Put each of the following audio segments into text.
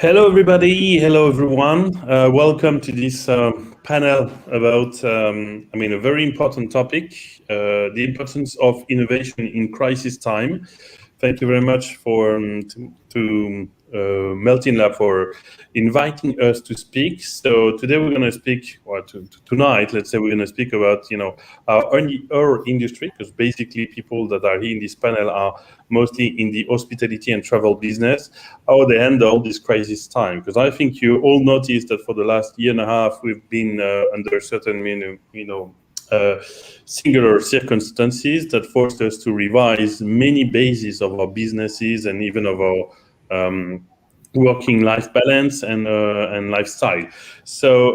Hello, everybody. Hello, everyone. Welcome to this panel about, a very important topic, the importance of innovation in crisis time. Thank you very much for Melting Lab for inviting us to speak. So today we're going to speak, or tonight, let's say we're going to speak about, our industry, because basically people that are here in this panel are mostly in the hospitality and travel business, how they handle this crisis time. Because I think you all noticed that for the last year and a half, we've been under certain, singular circumstances that forced us to revise many bases of our businesses and even of our working life balance and lifestyle. So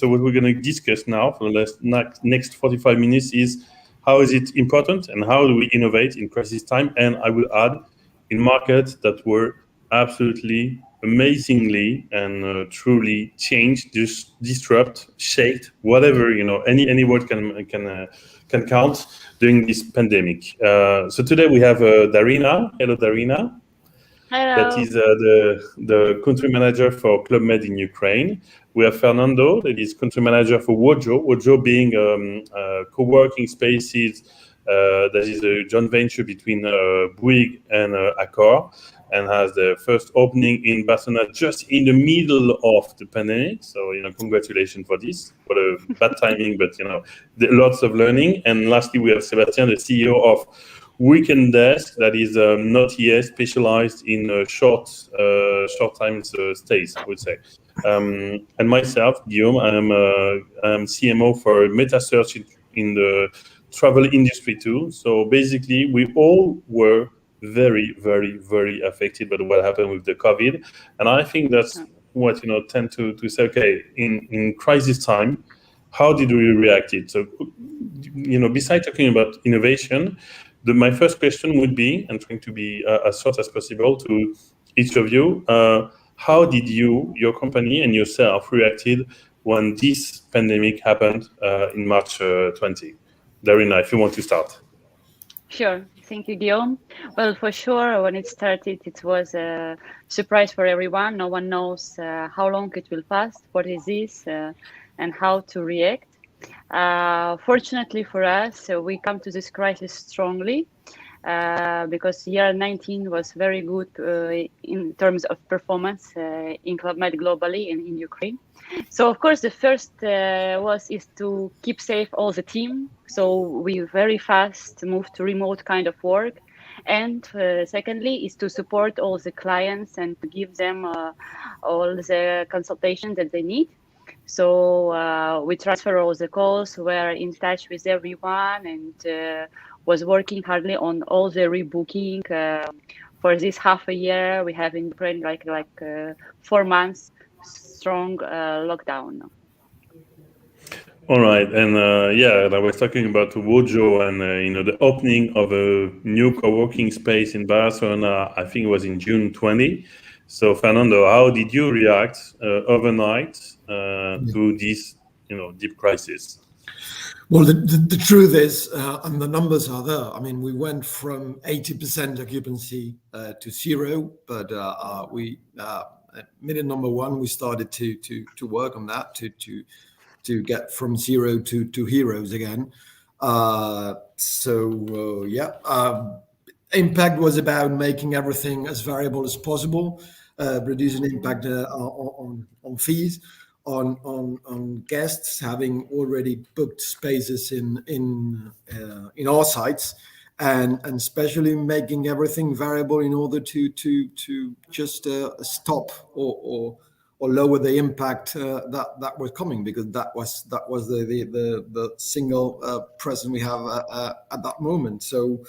what we're going to discuss now for the next 45 minutes is how is it important and how do we innovate in crisis time? And I will add, in markets that were absolutely amazingly and truly changed, disrupt, shaped, whatever, any word can count during this pandemic. So today we have Darina. Hello, Darina. Hello. That is the country manager for Club Med in Ukraine. We have Fernando, that is country manager for Wojo. Wojo being co-working spaces that is a joint venture between Bouygues and Accor, and has the first opening in Barcelona just in the middle of the pandemic. So, congratulations for this. What a bad timing, but, lots of learning. And lastly, we have Sebastian, the CEO of Weekend Desk, that is not yet specialized in short time stays, I would say. And myself, Guillaume, I'm CMO for MetaSearch in the travel industry too. So basically, we all were very, very, very affected by what happened with the COVID. And I think that's what, tend to say, okay, in crisis time, how did we react it? So, besides talking about innovation, my first question would be, and trying to be as short as possible to each of you, how did your company and yourself reacted when this pandemic happened in March 20? Darina, if you want to start. Sure. Thank you, Guillaume. Well, for sure, when it started, it was a surprise for everyone. No one knows how long it will last, what is this, and how to react. Fortunately for us, we come to this crisis strongly because year 19 was very good in terms of performance in Club Med globally and in Ukraine. So of course, the first is to keep safe all the team. So we very fast moved to remote kind of work. And secondly, is to support all the clients and to give them all the consultation that they need. So we transfer all the calls, we're in touch with everyone, and was working hardly on all the rebooking. For this half a year, we have in Ukraine like 4 months strong lockdown. All right, and I was talking about Wojo and the opening of a new co-working space in Barcelona. I think it was in June 20. So Fernando, how did you react overnight to this deep crisis? Well, the truth is, and the numbers are there. I mean, we went from 80% occupancy to zero, but we at minute number one we started to work on that to get from zero to heroes again. Impact was about making everything as variable as possible, reducing impact on fees. On guests having already booked spaces in our sites, and especially making everything variable in order to just stop or lower the impact that was coming, because that was the single present we have at that moment. So.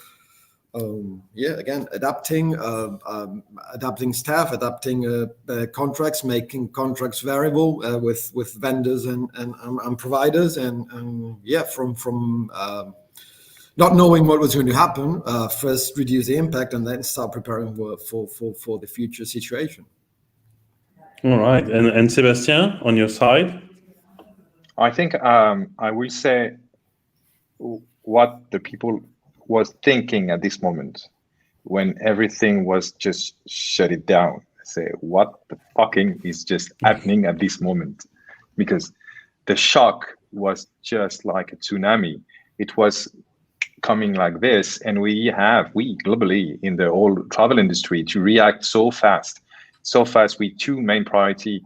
Again, adapting staff, adapting contracts, making contracts variable with vendors and providers, and from not knowing what was going to happen, first reduce the impact and then start preparing for the future situation. All right, and Sebastian, on your side, I think I will say what the people was thinking at this moment when everything was just shut it down. say, what the fucking is just happening at this moment? Because the shock was just like a tsunami. It was coming like this, and we globally in the whole travel industry to react so fast with two main priority.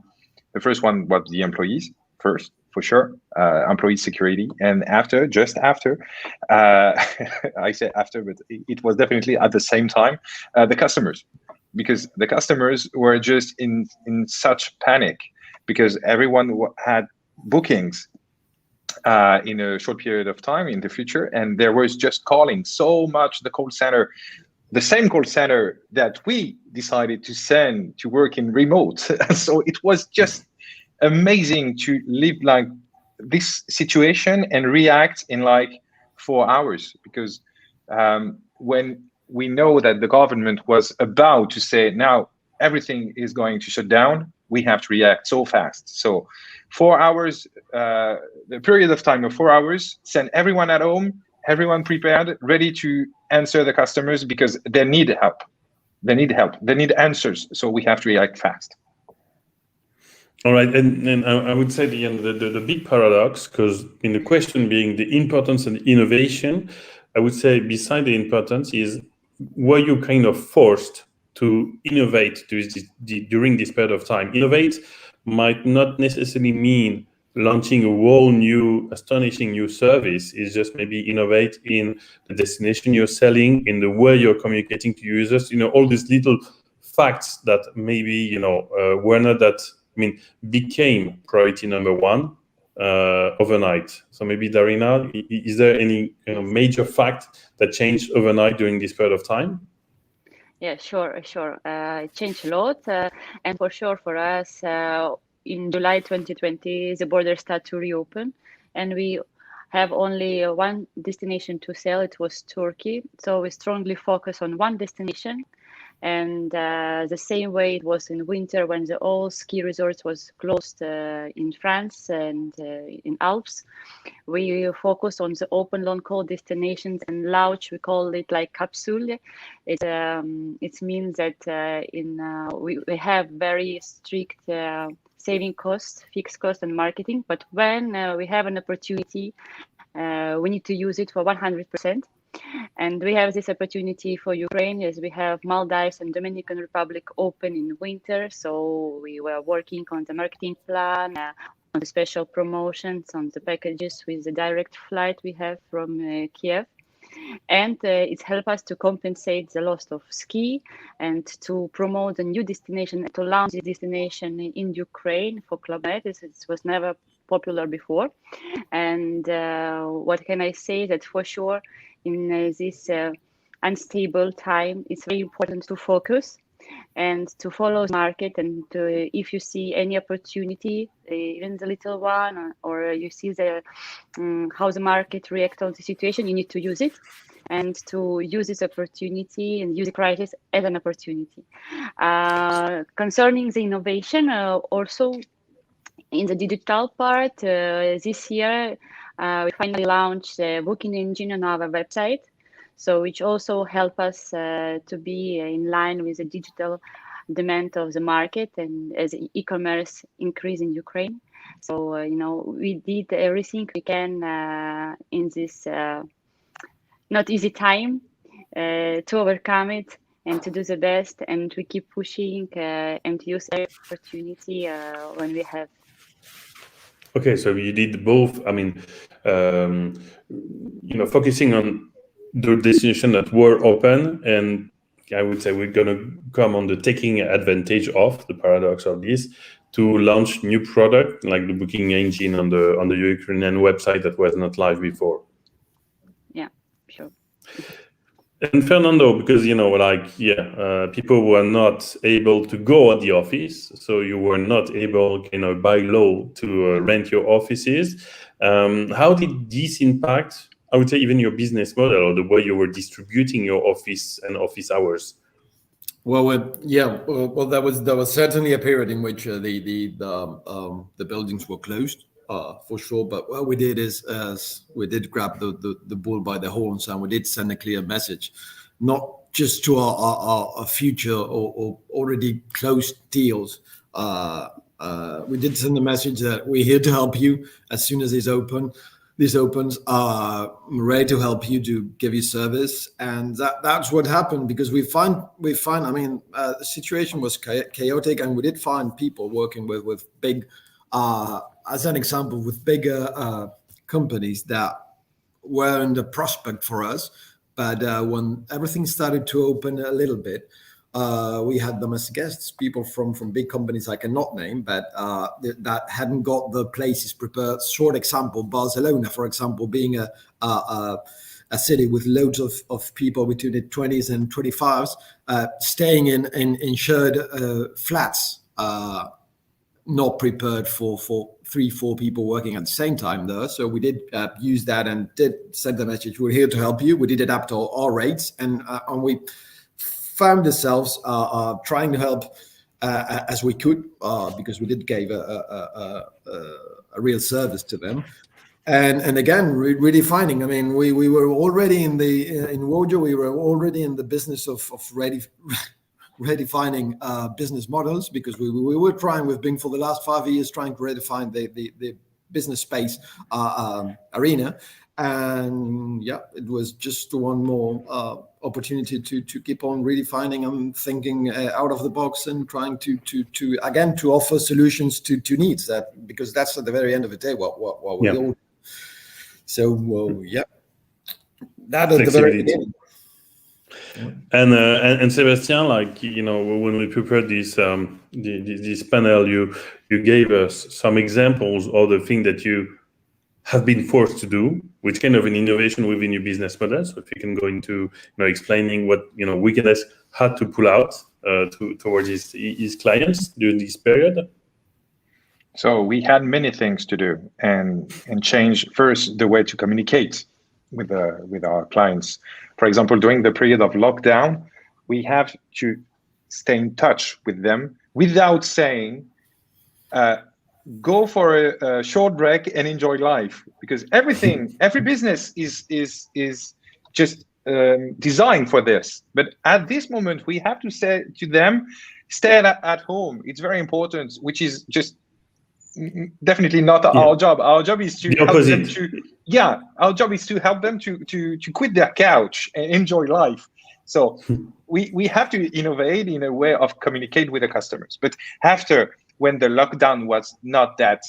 The first one was the employees first, for sure, employee security, and just after, I say after, but it was definitely at the same time, the customers, because the customers were just in such panic because everyone had bookings in a short period of time in the future, and there was just calling so much the call center, the same call center that we decided to send to work in remote. So it was just amazing to live like this situation and react in like 4 hours, because when we know that the government was about to say now everything is going to shut down, we have to react so fast. So 4 hours, the period of time of 4 hours, send everyone at home, everyone prepared, ready to answer the customers because they need help. They need answers. So we have to react fast. All right, and I would say the big paradox, because in the question being the importance and innovation, I would say beside the importance is, were you kind of forced to innovate during this period of time? Innovate might not necessarily mean launching a whole new, astonishing new service. It's just maybe innovate in the destination you're selling, in the way you're communicating to users, all these little facts that maybe, were not that, became priority number one overnight. So maybe Darina, is there any major fact that changed overnight during this period of time? Yeah, sure. It changed a lot. And for sure for us, in July 2020, the borders start to reopen, and we have only one destination to sell. It was Turkey. So we strongly focus on one destination. And the same way it was in winter when the all ski resorts was closed in France and in Alps. We focus on the open long-haul destinations and launch. We call it like capsule. It means that we have very strict saving costs, fixed costs, and marketing. But when we have an opportunity, we need to use it for 100%. And we have this opportunity for Ukraine as we have Maldives and Dominican Republic open in winter. So we were working on the marketing plan, on the special promotions, on the packages with the direct flight we have from Kiev. And it helped us to compensate the loss of ski and to promote a new destination, to launch this destination in Ukraine for Club Med. It was never popular before. And what can I say, that for sure in this unstable time, it's very important to focus and to follow the market, and if you see any opportunity, even the little one, or you see how the market reacts on the situation, you need to use it, and to use this opportunity and use the crisis as an opportunity. Concerning the innovation, also in the digital part, this year we finally launched the booking engine on our website, so which also help us to be in line with the digital demand of the market and as e-commerce increase in Ukraine. So we did everything we can in this not easy time to overcome it and to do the best, and we keep pushing and use every opportunity when we have. Okay, so you did both. Focusing on the destination that were open, and I would say we're going to come on the taking advantage of the paradox of this to launch new product like the booking engine on the Ukrainian website that was not live before. Yeah, sure. And Fernando, because people were not able to go at the office, so you were not able, by law, to rent your offices. How did this impact, I would say, even your business model or the way you were distributing your office and office hours? Well, there was certainly a period in which the buildings were closed, for sure. But what we did is we did grab the bull by the horns, and we did send a clear message, not just to our future or already closed deals. We did send a message that we're here to help you as soon as this opens. Ready to help you, to give you service, and that's what happened, because we find. I mean, the situation was chaotic, and we did find people working with big, as an example, with bigger companies that were in the prospect for us. But when everything started to open a little bit, we had them as guests, people from big companies I cannot name, but that hadn't got the places prepared. Short example, Barcelona, for example, being a city with loads of people between the 20s and 25s, staying in shared flats, not prepared for 3-4 people working at the same time there. So we did use that and did send the message, we're here to help you. We did adapt our rates, and we found ourselves trying to help as we could, because we did give a real service to them. And again, redefining. I mean, we were already in Wojo, we were already in the business of redefining business models, because we were trying with Bing for the last 5 years, trying to redefine the business space arena. And yeah, it was just one more opportunity to keep on redefining and thinking out of the box, and trying to again to offer solutions to needs, that because that's at the very end of the day what we all. So that at the very beginning. And Sébastien, like, you know, when we prepared this this panel, you gave us some examples of the thing that you have been forced to do, which kind of an innovation within your business model. So if you can go into, explaining what, Weekendless had to pull out towards his clients during this period. So we had many things to do, and change first the way to communicate with our clients. For example, during the period of lockdown, we have to stay in touch with them without saying, go for a short break and enjoy life, because every business is just designed for this. But at this moment, we have to say to them, stay at home. It's very important, which is just definitely not our job. Our job is to help them our job is to help them to quit their couch and enjoy life. So we have to innovate in a way of communicate with the customers. But after, when the lockdown was not that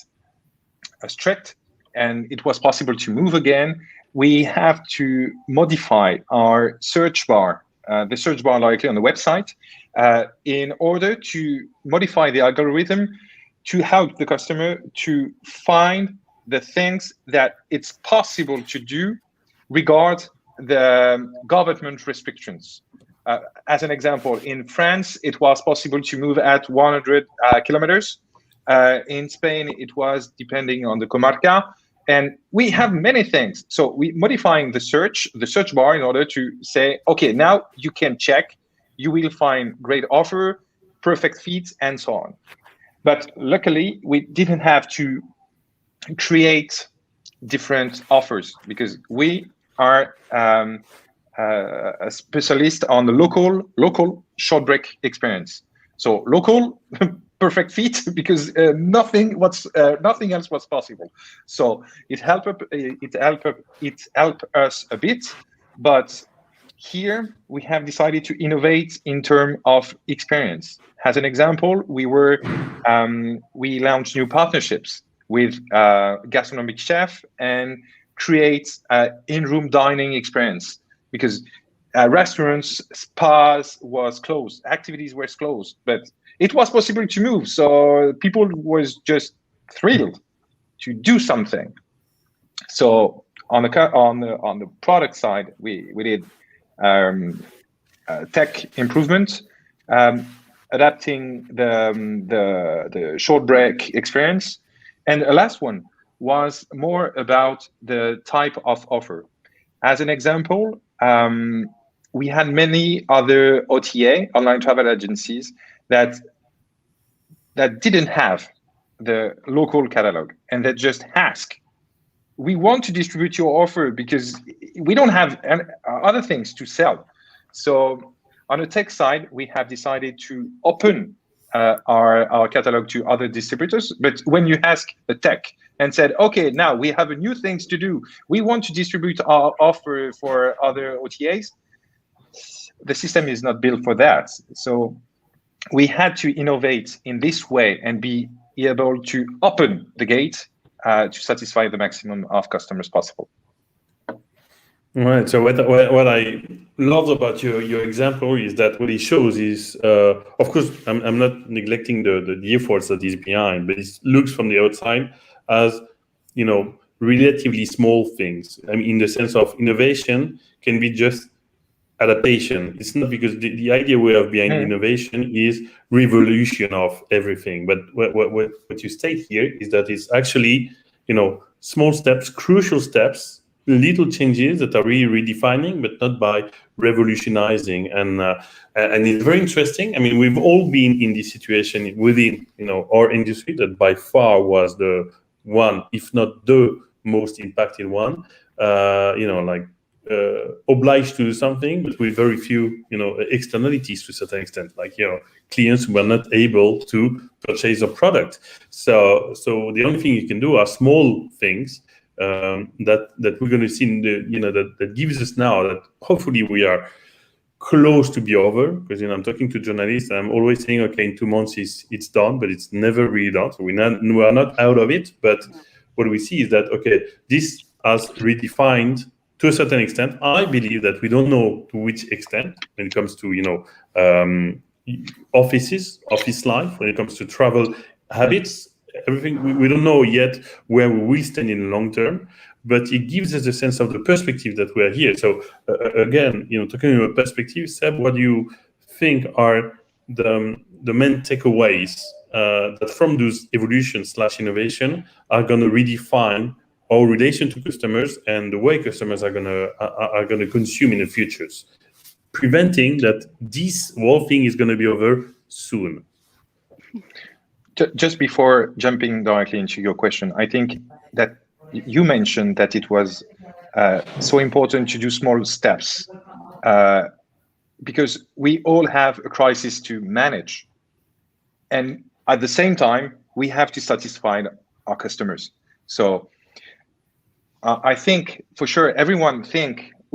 strict and it was possible to move again, we have to modify our search bar, the search bar directly on the website, in order to modify the algorithm to help the customer to find the things that it's possible to do regard the government restrictions. As an example, in France, it was possible to move at 100 kilometers. In Spain, it was depending on the comarca. And we have many things. So we modifying the search bar in order to say, okay, now you can check, you will find great offer, perfect fit, and so on. But luckily, we didn't have to create different offers, because we are a specialist on the local short break experience. So local, perfect fit, because nothing else was possible. So it helped us a bit, but here we have decided to innovate in terms of experience. As an example, we launched new partnerships with gastronomic chef and create in-room dining experience, because restaurants, spas was closed, activities were closed, but it was possible to move. So people was just thrilled to do something. So on the product side, we did tech improvement, adapting the short break experience. And the last one was more about the type of offer. As an example, we had many other OTA, online travel agencies, that didn't have the local catalog, and that just ask, we want to distribute your offer because we don't have other things to sell. So on the tech side, we have decided to open our catalog to other distributors. But when you ask the tech and said, okay, now we have a new things to do, we want to distribute our offer for other OTAs, the system is not built for that. So we had to innovate in this way and be able to open the gate to satisfy the maximum of customers possible. Right. So what I love about your example is that what it shows is, of course, I'm not neglecting the efforts that is behind, but it looks from the outside as, relatively small things. I mean, in the sense of innovation can be just adaptation. It's not, because the idea we have behind innovation is revolution of everything. But what you state here is that it's actually, small steps, crucial steps, little changes that are really redefining, but not by revolutionizing. And it's very interesting. I mean, we've all been in this situation within, our industry that by far was the one, if not the most impacted one. Obliged to do something, but with very few, externalities to a certain extent. Like, clients were not able to purchase a product. So the only thing you can do are small things that we're going to see in the, that gives us now that hopefully we are close to be over. Because I'm talking to journalists and I'm always saying, okay, in 2 months it's done, but it's never really done. So we are not out of it. But what we see is that, okay, this has redefined to a certain extent. I believe that we don't know to which extent when it comes to office life, when it comes to travel habits, everything. We don't know yet where we will stand in the long term, but it gives us a sense of the perspective that we are here. So again, talking about perspective, Seb, what do you think are the main takeaways that from those evolution/innovation are going to redefine our relation to customers and the way customers are gonna consume in the futures, preventing that this whole thing is going to be over soon? Just before jumping directly into your question, I think that you mentioned that it was so important to do small steps because we all have a crisis to manage. And at the same time, we have to satisfy our customers. So I think for sure everyone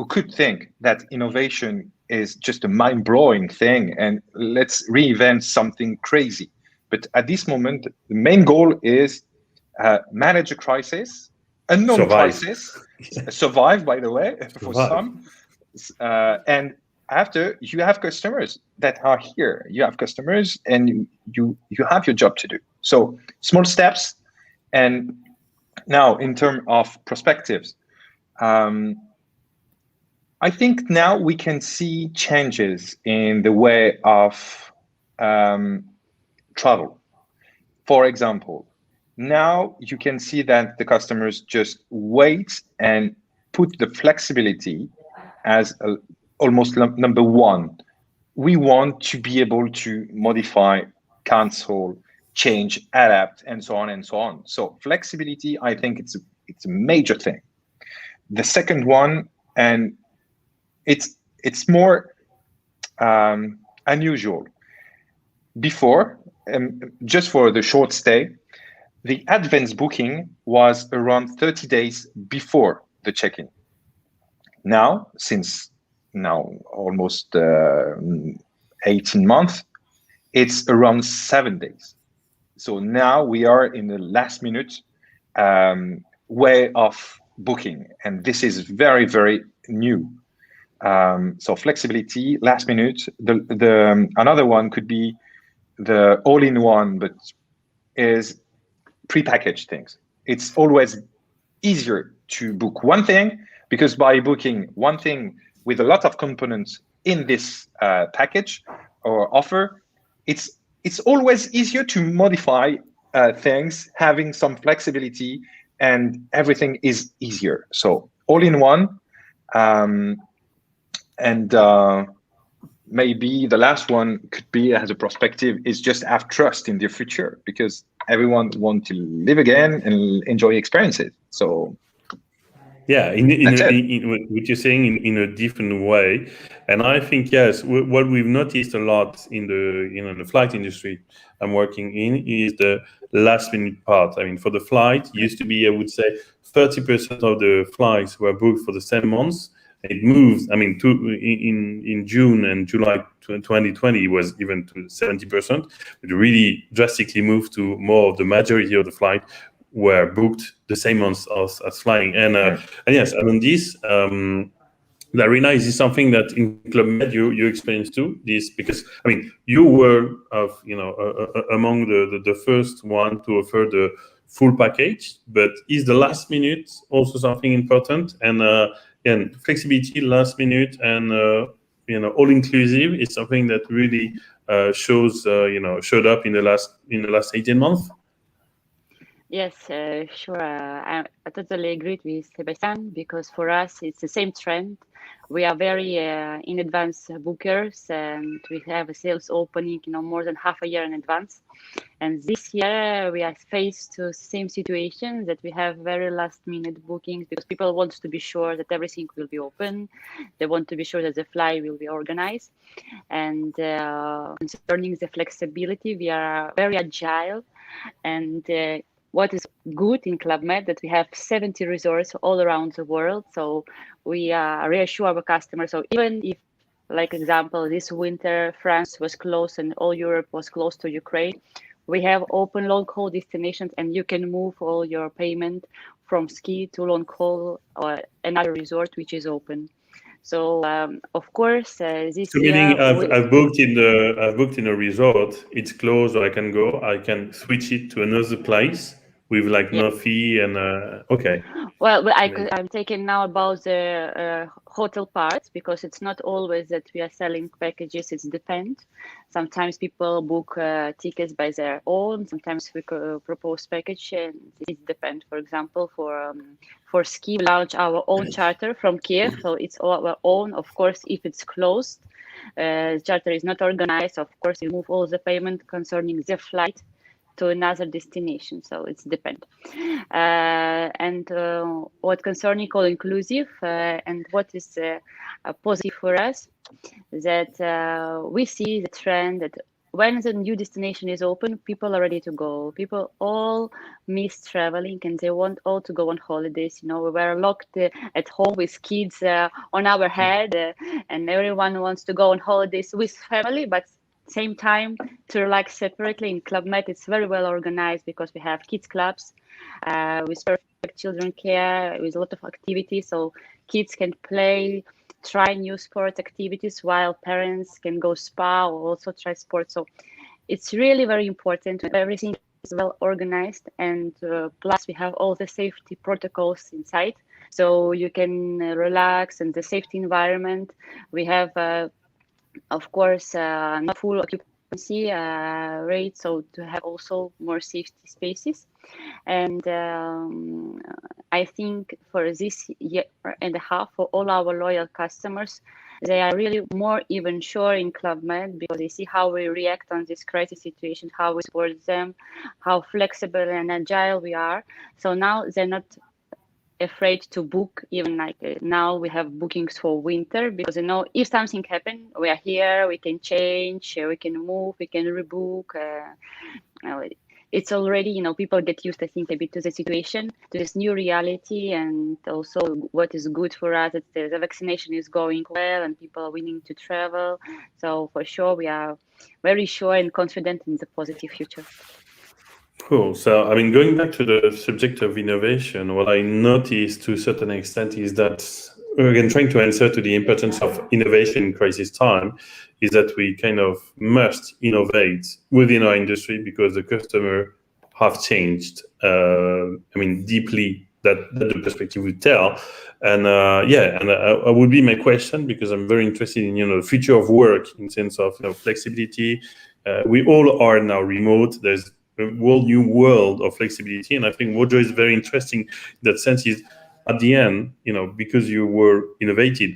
could think that innovation is just a mind-blowing thing and let's reinvent something crazy. But at this moment, the main goal is manage a crisis, a known crisis, survive, by the way, for some. And after, you have customers that are here. You have customers and you have your job to do. So small steps. And now in terms of perspectives, I think now we can see changes in the way of travel. For example, now you can see that the customers just wait and put the flexibility as almost number one. We want to be able to modify, cancel, change, adapt, and so on and so on. So flexibility, I think it's a major thing. The second one, and it's more unusual. Before, just for the short stay, the advance booking was around 30 days before the check-in. Now, since almost 18 months, it's around 7 days. So now we are in the last minute way of booking, and this is very, very new. So flexibility, last minute. The another one could be the all-in-one, but is prepackaged things. It's always easier to book one thing because by booking one thing with a lot of components in this package or offer, it's always easier to modify things, having some flexibility, and everything is easier. So all-in-one, and maybe the last one could be as a perspective is just have trust in the future because everyone wants to live again and enjoy experiences. So Yeah, what you're saying in a different way, and I think yes, what we've noticed a lot in the flight industry I'm working in is the last minute part. I mean, for the flight, used to be, I would say, 30% of the flights were booked for the same months. It moves. I mean, in June and July 2020 it was even to 70%. It really drastically moved to more of the majority of the flight were booked the same months as flying. And yes, I mean this. Larina, is this something that in Club Med you experienced too? This because I mean you were among the first one to offer the full package, but is the last minute also something important? And flexibility, last minute, and all inclusive is something that really showed up in the last 18 months. Yes, sure. I totally agree with Sebastian because for us it's the same trend. We are very in advance bookers, and we have a sales opening, more than half a year in advance. And this year we are faced to same situation that we have very last minute bookings because people want to be sure that everything will be open. They want to be sure that the flight will be organized. And concerning the flexibility, we are very agile and what is good in Club Med that we have 70 resorts all around the world. So we reassure our customers. So even if, like example, this winter France was closed and all Europe was closed to Ukraine, we have open long haul destinations and you can move all your payment from ski to long haul or another resort which is open. So of course, this so year meaning I've booked in a resort. It's closed, or I can go. I can switch it to another place with no fee and okay. Well, I'm taking now about the hotel part because it's not always that we are selling packages. It depends. Sometimes people book tickets by their own. Sometimes we propose package, and it depends. For example, for ski, we launch our own charter from Kiev, so it's our own. Of course, if it's closed, charter is not organized. Of course, we move all the payment concerning the flight to another destination, so it's depend. And what concerning all inclusive and what is positive for us, that we see the trend that when the new destination is open, people are ready to go. People all miss traveling and they want all to go on holidays. We were locked at home with kids on our head, and everyone wants to go on holidays with family, but same time to relax separately. In Club Med, it's very well organized because we have kids clubs with perfect children care, with a lot of activities, so kids can play, try new sport activities while parents can go spa or also try sports. So it's really very important. Everything is well organized, and plus we have all the safety protocols inside, so you can relax in the safety environment. We have of course, not full occupancy rate, so to have also more safety spaces. And I think for this year and a half, for all our loyal customers, they are really more even sure in Club Med because they see how we react on this crisis situation, how we support them, how flexible and agile we are. So now they're not afraid to book, even now we have bookings for winter because if something happens, we are here, we can change, we can move, we can rebook. It's already, people get used, I think, a bit to the situation, to this new reality, and also what is good for us is the vaccination is going well and people are willing to travel. So for sure, we are very sure and confident in the positive future. Cool. So, I mean, going back to the subject of innovation, what I noticed to a certain extent is that, again, trying to answer to the importance of innovation in crisis time, is that we kind of must innovate within our industry because the customer have changed, deeply, that the perspective would tell. And I would be my question, because I'm very interested in, the future of work in sense of flexibility. We all are now remote. There's a whole new world of flexibility, and I think Wojo is very interesting in that sense. Is at the end, because you were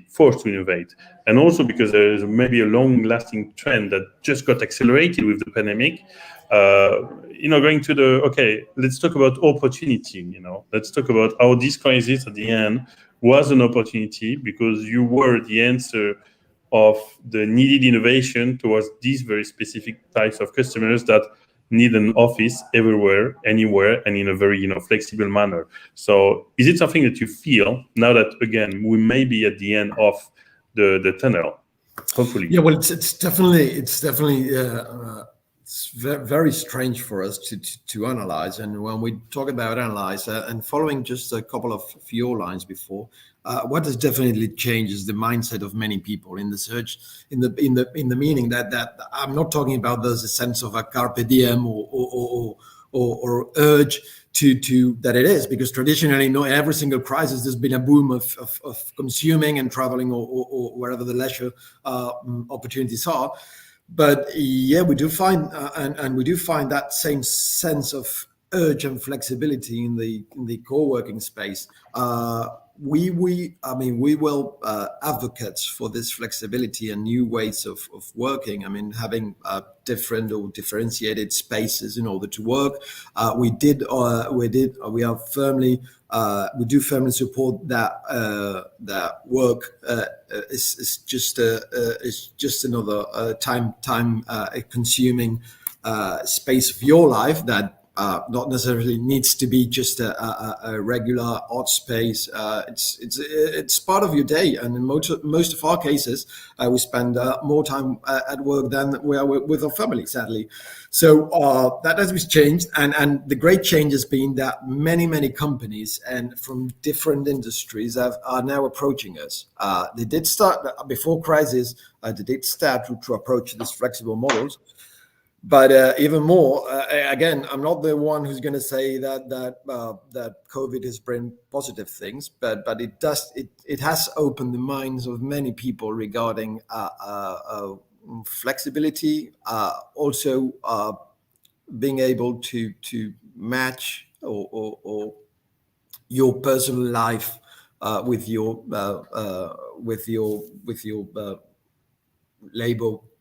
forced to innovate, and also because there is maybe a long-lasting trend that just got accelerated with the pandemic. Going to let's talk about opportunity. Let's talk about how this crisis at the end was an opportunity, because you were the answer of the needed innovation towards these very specific types of customers that need an office everywhere, anywhere, and in a very flexible manner. So is it something that you feel now that, again, we may be at the end of the tunnel, hopefully? Yeah, well, it's definitely it's very strange for us to analyze. And when we talk about analyze, and following just a couple of your lines before, what has definitely changed is the mindset of many people in the search, in the meaning that I'm not talking about there's a sense of a carpe diem or urge to that it is, because traditionally, not every single crisis there's been a boom of consuming and traveling or wherever the leisure opportunities are. But yeah, we do find and we do find that same sense of urge and flexibility in the co-working space. We will advocates for this flexibility and new ways of working. I mean, having different or differentiated spaces in order to work. We do firmly support that work is just another time consuming space of your life that not necessarily needs to be just a regular odd space. It's part of your day, and in most of our cases, we spend more time at work than we are with our family, sadly. So that has changed, and the great change has been that many companies and from different industries are now approaching us. They did start before crisis. They did start to approach these flexible models. But even more, again, I'm not the one who's going to say that COVID has brought positive things, but it has opened the minds of many people regarding flexibility, also being able to match or your personal life with your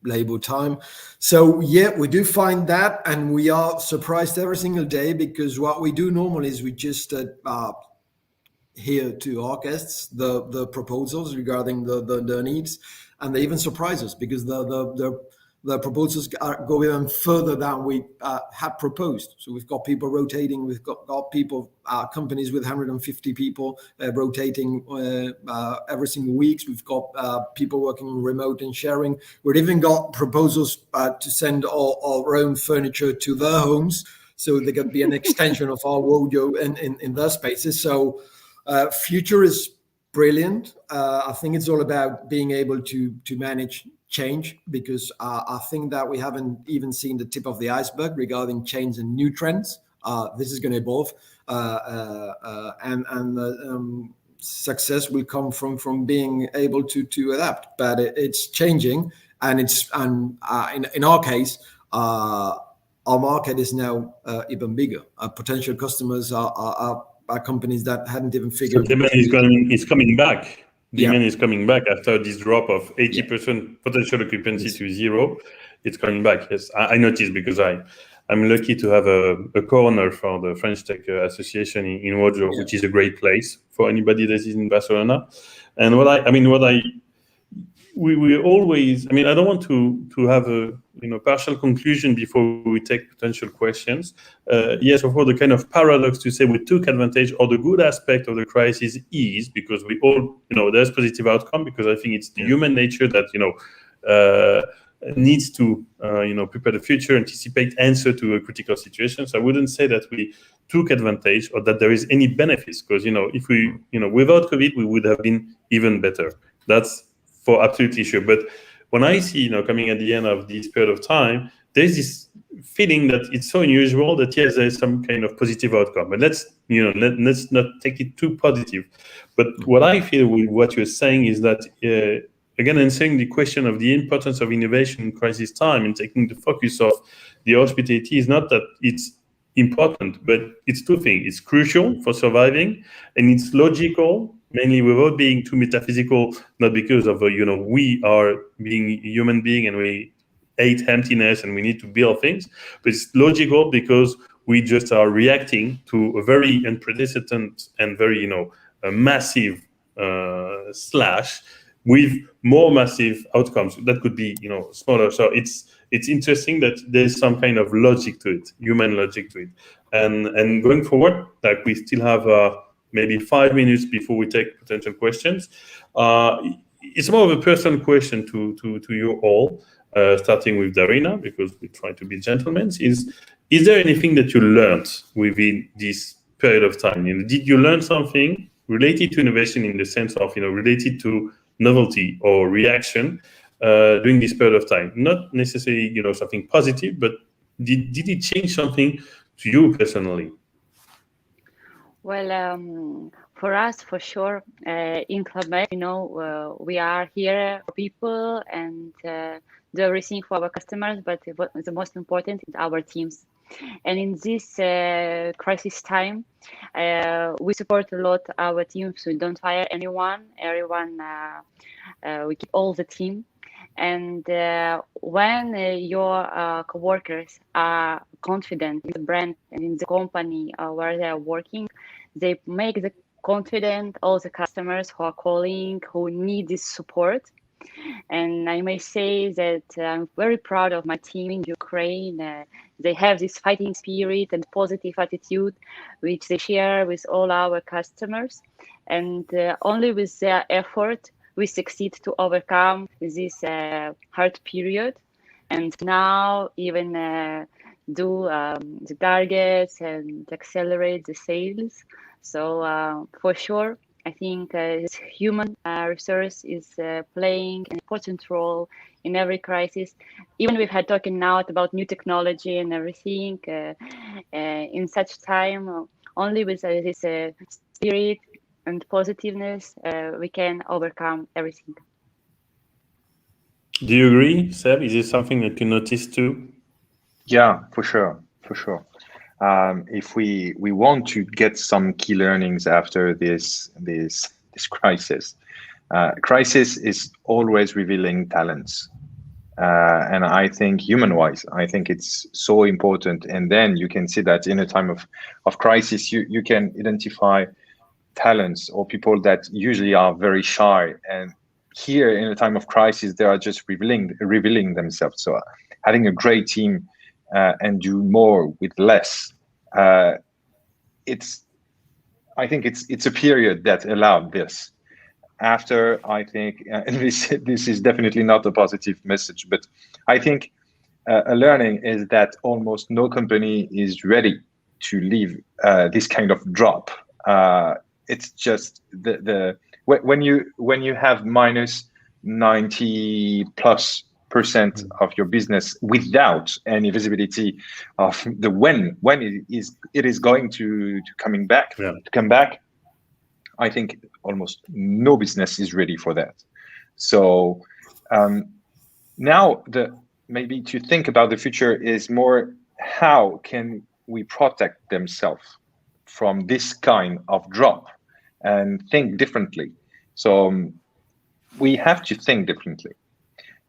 labor time. So yeah, we do find that, and we are surprised every single day, because what we do normally is we just hear to our guests the proposals regarding the needs, and they even surprise us, because the proposals go even further than we had proposed. So we've got people rotating, we've got people, companies with 150 people rotating every single week. We've got people working on remote and sharing. We've even got proposals to send our own furniture to their homes, so they can be an extension of our wardrobe in their spaces. So future is brilliant. I think it's all about being able to manage change, because I think that we haven't even seen the tip of the iceberg regarding change and new trends. This is going to evolve, and success will come from being able to adapt. But it's changing, and in our case, our market is now even bigger. Our potential customers are companies that hadn't even figured. So demand is coming back. Demand is coming back after this drop of 80% potential occupancy to zero. It's coming back. Yes, I noticed, because I'm lucky to have a corner for the French Tech Association in Rojo, which is a great place for anybody that is in Barcelona. And we always, I don't want to have a partial conclusion before we take potential questions. Yes, of course, the kind of paradox to say we took advantage, or the good aspect of the crisis is, because we all, there's positive outcome, because I think it's the human nature that, needs to, prepare the future, anticipate, answer to a critical situation. So I wouldn't say that we took advantage or that there is any benefits, because, if we, without COVID, we would have been even better. That's for absolutely sure. But when I see, coming at the end of this period of time, there's this feeling that it's so unusual that yes, there's some kind of positive outcome. But let's not take it too positive. But what I feel with what you're saying is that, again, answering the question of the importance of innovation in crisis time and taking the focus of the hospitality is not that it's important, but it's two things. It's crucial for surviving, and it's logical, mainly without being too metaphysical, not because of, we are being human being and we hate emptiness and we need to build things, but it's logical because we just are reacting to a very unprecedented and very, a massive slash with more massive outcomes that could be, smaller. So it's interesting that there's some kind of logic to it, human logic to it. And going forward, like we still have maybe 5 minutes before we take potential questions. It's more of a personal question to you all, starting with Darina, because we try to be gentlemen. Is there anything that you learned within this period of time? Did you learn something related to innovation in the sense of, related to novelty or reaction during this period of time? Not necessarily, something positive, but did it change something to you personally? Well, for us, for sure, in ClubMed, we are here for people and do everything for our customers, but the most important is our teams. And in this crisis time, we support a lot our teams. We don't fire anyone. We keep all the team. And when your coworkers are confident in the brand and in the company where they are working, they make the confident all the customers who are calling, who need this support. And I may say that I'm very proud of my team in Ukraine. They have this fighting spirit and positive attitude, which they share with all our customers. And only with their effort, we succeed to overcome this hard period. And now even do the targets and accelerate the sales. So for sure, I think this human resource is playing an important role in every crisis. Even we've had talking now about new technology and everything. In such time, only with this spirit and positiveness, we can overcome everything. Do you agree, Seb? Is this something that you noticed too? Yeah, for sure. If we want to get some key learnings after this crisis, crisis is always revealing talents, and I think human-wise, I think it's so important. And then you can see that in a time of crisis, you can identify talents or people that usually are very shy, and here in a time of crisis, they are just revealing themselves. So having a great team and do more with less. I think it's a period that allowed this. After, I think, and this is definitely not a positive message, but I think a learning is that almost no company is ready to leave this kind of drop. It's just when you have minus 90+% of your business without any visibility of the when it is going to come back. I think almost no business is ready for that. So now maybe to think about the future is more how can we protect themselves from this kind of drop and think differently. So we have to think differently.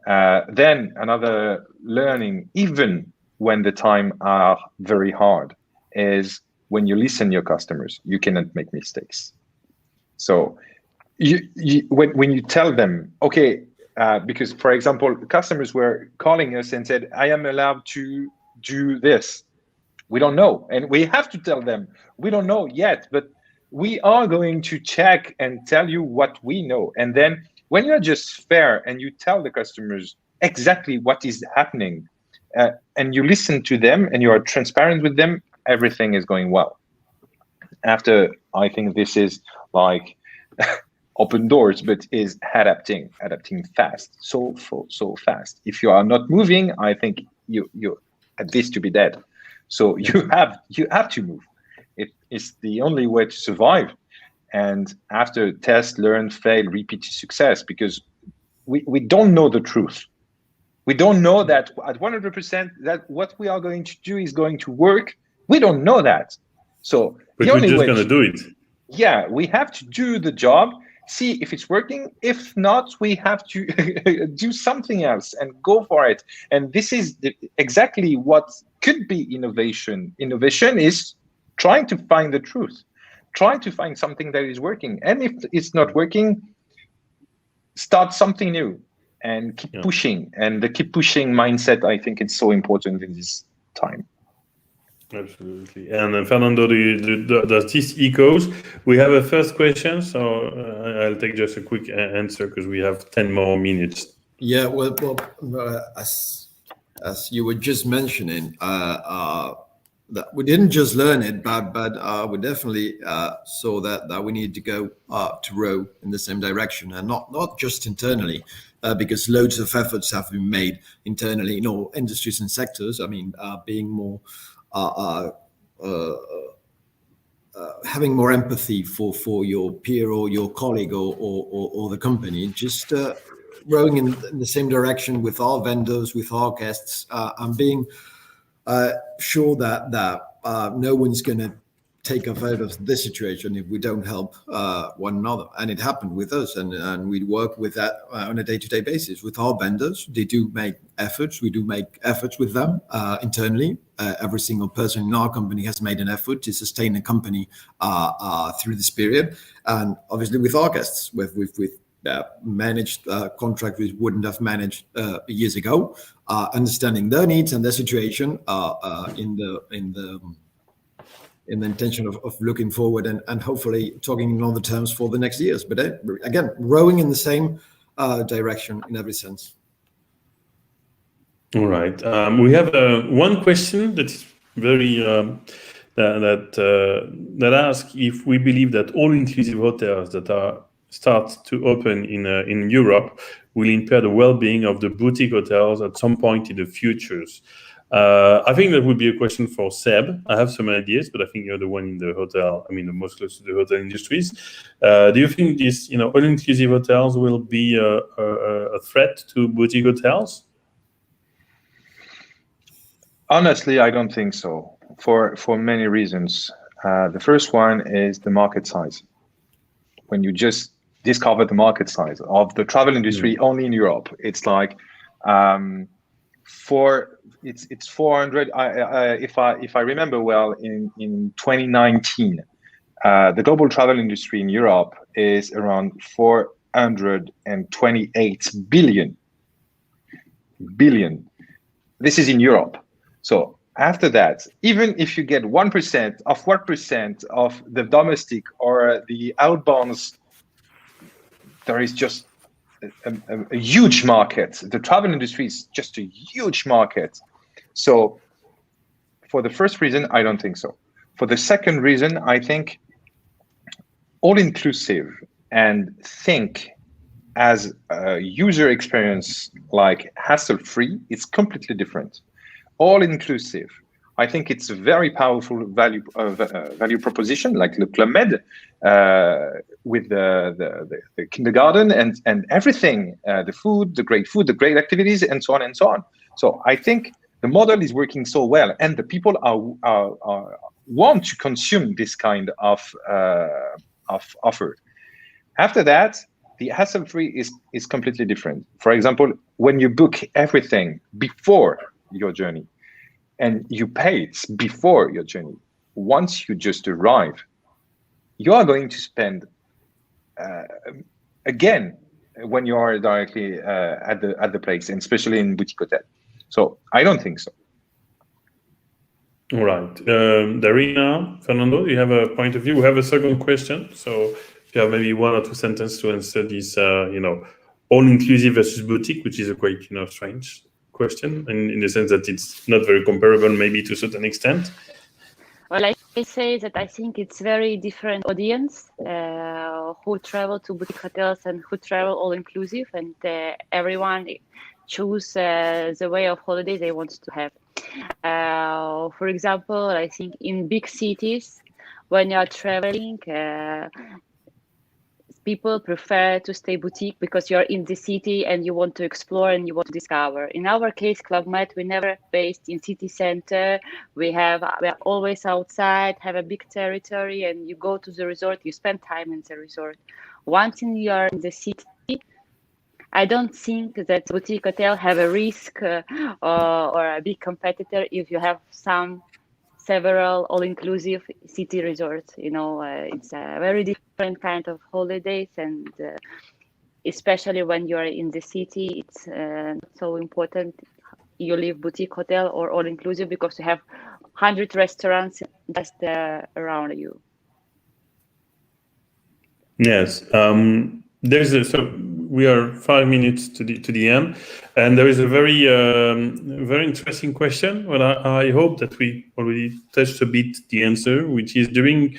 Then another learning, even when the time are very hard, is when you listen to your customers, you cannot make mistakes. So when you tell them, okay, because for example, customers were calling us and said, I am allowed to do this. We don't know. And we have to tell them, we don't know yet, but we are going to check and tell you what we know. And then when you're just fair and you tell the customers exactly what is happening and you listen to them and you are transparent with them, everything is going well. After, I think this is like open doors, but is adapting fast, so fast. If you are not moving, I think you at least to be dead. So you have to move. It is the only way to survive. And after test, learn, fail, repeat success, because we don't know the truth. We don't know that at 100% that what we are going to do is going to work We don't know that. So But the we're only just way going to do it. Yeah, we have to do the job, see if it's working. If not, we have to do something else and go for it. And this is exactly what could be innovation. Innovation is trying to find the truth, trying to find something that is working. And if it's not working, start something new and keep pushing. And the keep pushing mindset, I think it's so important in this time. Absolutely. And Fernando, does this echoes? We have a first question, so I'll take just a quick answer because we have 10 more minutes. Yeah, well, as you were just mentioning, that we didn't just learn it, but we definitely saw that we need to go to row in the same direction, and not just internally, because loads of efforts have been made internally in all industries and sectors. I mean, being more having more empathy for your peer or your colleague or the company, just rowing in the same direction with our vendors, with our guests, and being sure that no one's going to take us out of this situation if we don't help one another. And it happened with us, and we work with that on a day-to-day basis with our vendors. They do make efforts. We do make efforts with them internally. Every single person in our company has made an effort to sustain the company through this period. And obviously with our guests, we've managed contracts we wouldn't have managed years ago, understanding their needs and their situation in the intention of looking forward and hopefully talking in other terms for the next years. But again, rowing in the same direction in every sense. All right. We have one question that's very that asks if we believe that all-inclusive hotels that start to open in Europe will impair the well-being of the boutique hotels at some point in the futures. I think that would be a question for Seb. I have some ideas, but I think you're the one in the hotel. I mean, the most close to the hotel industries. Do you think these, all-inclusive hotels will be a threat to boutique hotels? Honestly, I don't think so. For many reasons. The first one is the market size. When you just discover the market size of the travel industry only in Europe, it's like it's 400. If I remember well, in 2019, the global travel industry in Europe is around 428 billion. This is in Europe. So after that, even if you get 1% of the domestic or the outbounds, there is just a huge market. The travel industry is just a huge market. So for the first reason, I don't think so. For the second reason, I think all-inclusive and think as a user experience like hassle-free, it's completely different. All-inclusive, I think it's a very powerful value proposition, like the Club Med, with the kindergarten and everything, the food, the great activities, and so on and so on. So I think the model is working so well, and the people are want to consume this kind of offer. After that, the hassle-free is completely different. For example, when you book everything before your journey and you pay it before your journey, once you just arrive, you are going to spend again when you are directly at the place, and especially in boutique hotel. So I don't think so. All right. Darina, Fernando, you have a point of view? We have a second question. So if you have maybe one or two sentences to answer this, all-inclusive versus boutique, which is a quite, strange question, in the sense that it's not very comparable, maybe to a certain extent. Well, I say that I think it's very different audience who travel to boutique hotels and who travel all-inclusive, and everyone choose the way of holiday they want to have. For example, I think in big cities, when you are traveling, people prefer to stay boutique because you're in the city and you want to explore and you want to discover. In our case, Club Med, we never based in city center. We are always outside, have a big territory, and you go to the resort, you spend time in the resort. Once you are in the city, I don't think that boutique hotel have a risk or a big competitor if you have several all-inclusive city resorts. It's a very different kind of holidays, and especially when you're in the city, it's not so important you live boutique hotel or all-inclusive because you have 100 restaurants just around you. Yes. So we are 5 minutes to the end, and there is a very very interesting question. Well, I hope that we already touched a bit the answer, which is during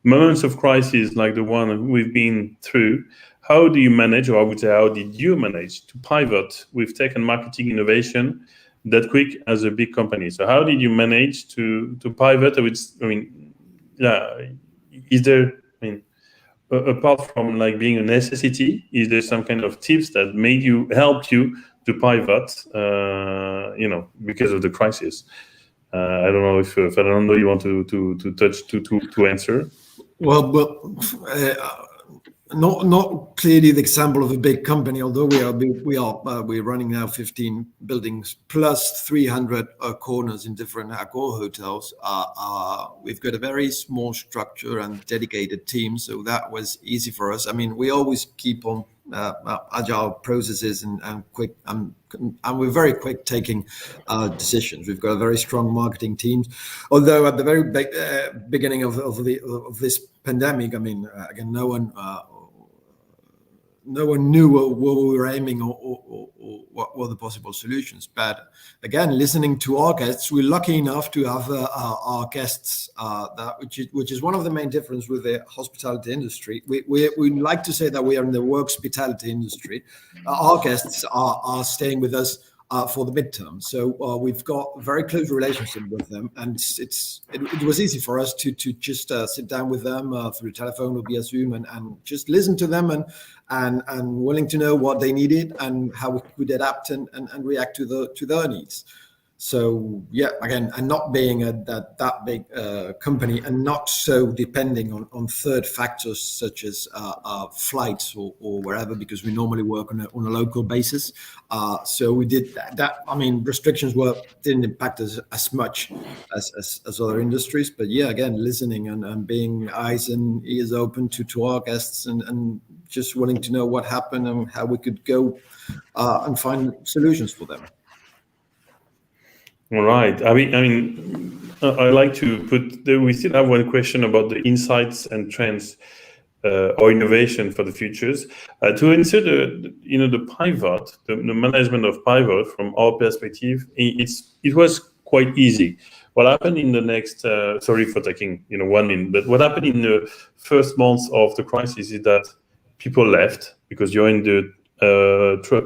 moments of crisis like the one we've been through, how do you manage, or I would say, how did you manage to pivot with tech and marketing innovation that quick as a big company? So how did you manage to pivot? Is there, apart from like being a necessity, is there some kind of tips that helped you to pivot, because of the crisis? I don't know if Fernando, you want to answer. Well, not clearly the example of a big company, although we're running now 15 buildings plus 300 corners in different Accor hotels. We've got a very small structure and dedicated team, so that was easy for us. I mean, we always keep on agile processes and quick, and we're very quick taking decisions. We've got a very strong marketing team, although at the very beginning of this pandemic, I mean, again, no one knew what we were aiming or what were the possible solutions. But again, listening to our guests, we're lucky enough to have our guests, which is one of the main differences with the hospitality industry. We like to say that we are in the work-spitality industry. Our guests are staying with us for the midterm. So we've got a very close relationship with them, and it was easy for us to just sit down with them through telephone or via Zoom and just listen to them and willing to know what they needed and how we could adapt and react to their needs. So yeah, again, and not being that big company and not so depending on third factors such as flights or wherever, because we normally work on a local basis. So we did that. I mean, restrictions didn't impact us as much as other industries. But yeah, again, listening and being eyes and ears open to our guests and just willing to know what happened and how we could go and find solutions for them. All right. I like to we still have one question about the insights and trends or innovation for the futures. To answer the pivot, the management of pivot from our perspective, it was quite easy. What happened in the next, sorry for taking 1 minute, but what happened in the first months of the crisis is that people left because you're in the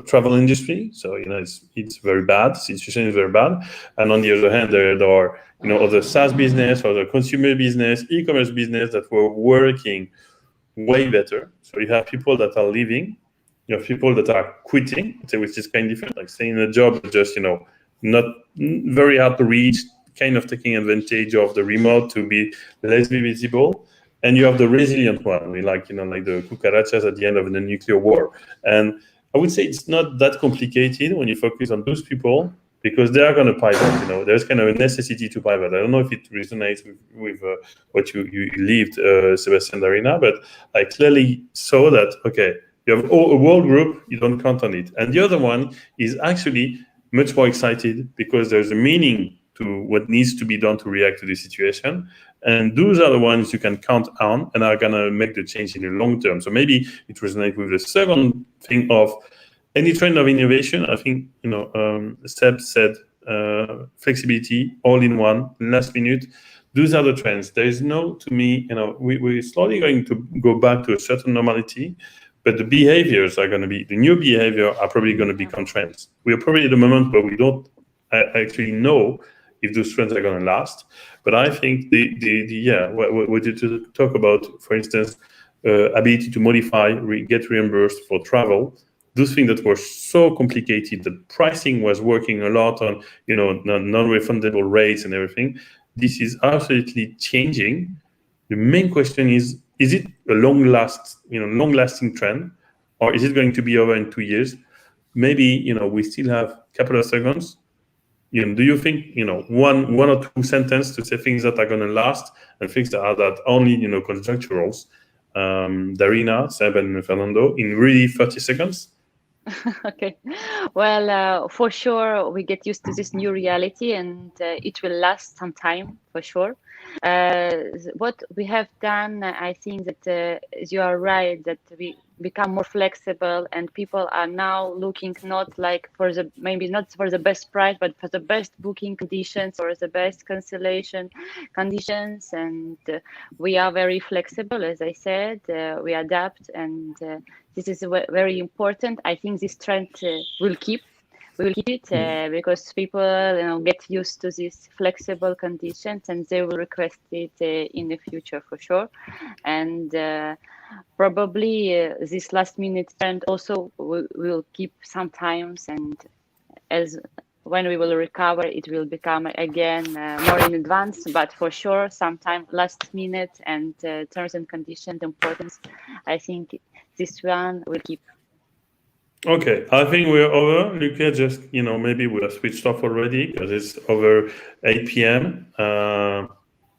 travel industry, so it's very bad. The situation is very bad, and on the other hand, there are other SaaS business, other consumer business, e-commerce business that were working way better. So you have people that are leaving, you have people that are quitting, which is kind of different, like staying in a job, just not very hard to reach, kind of taking advantage of the remote to be less visible. And you have the resilient one, like the cucarachas at the end of the nuclear war. And I would say it's not that complicated when you focus on those people, because they are going to pivot. There's kind of a necessity to pivot. I don't know if it resonates with what you lived, Sebastian Darina, but I clearly saw that, okay, you have a world group, you don't count on it. And the other one is actually much more excited because there's a meaning to what needs to be done to react to the situation. And those are the ones you can count on and are going to make the change in the long term. So maybe it resonates with the second thing of any trend of innovation. I think, Seb said flexibility, all in one, last minute. Those are the trends. There is to me, we're slowly going to go back to a certain normality, but the behaviors are going to be, the new behavior are probably going to become trends. We are probably at the moment where we don't actually know if those trends are going to last. But I think what you talk about, for instance, ability to modify, get reimbursed for travel. Those things that were so complicated, the pricing was working a lot on, non-refundable rates and everything. This is absolutely changing. The main question is it a long-lasting trend, or is it going to be over in 2 years? Maybe, we still have a couple of seconds. Do you think, one or two sentences to say things that are going to last and things that are only, conjuncturals? Darina, Seb, and Fernando, in really 30 seconds. Okay, well, for sure, we get used to this new reality, and it will last some time for sure. What we have done, I think that you are right, that we become more flexible, and people are now looking not like maybe not for the best price, but for the best booking conditions or the best cancellation conditions. And we are very flexible, as I said. We adapt, and this is very important. I think this trend will keep. We will keep it because people get used to these flexible conditions, and they will request it in the future for sure. And probably this last minute trend also will keep sometimes, and as when we will recover, it will become again more in advance, but for sure sometime last minute and terms and conditions importance, I think this one will keep. Okay, I think we're over. Luca, just, maybe we have switched off already because it's over 8 p.m.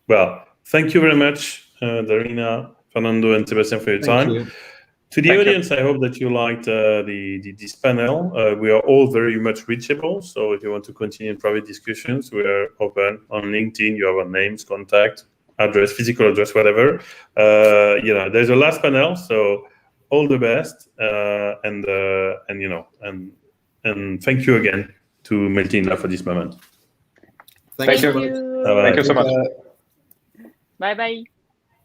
Well, thank you very much, Darina, Fernando, and Sebastian for your time. You. To the audience, I hope that you liked this panel. We are all very much reachable, so if you want to continue private discussions, we are open on LinkedIn. You have our names, contact, address, physical address, whatever. There's a last panel, so all the best, and thank you again to Meltinda for this moment. Thank you. You. Thank you so much. Bye bye.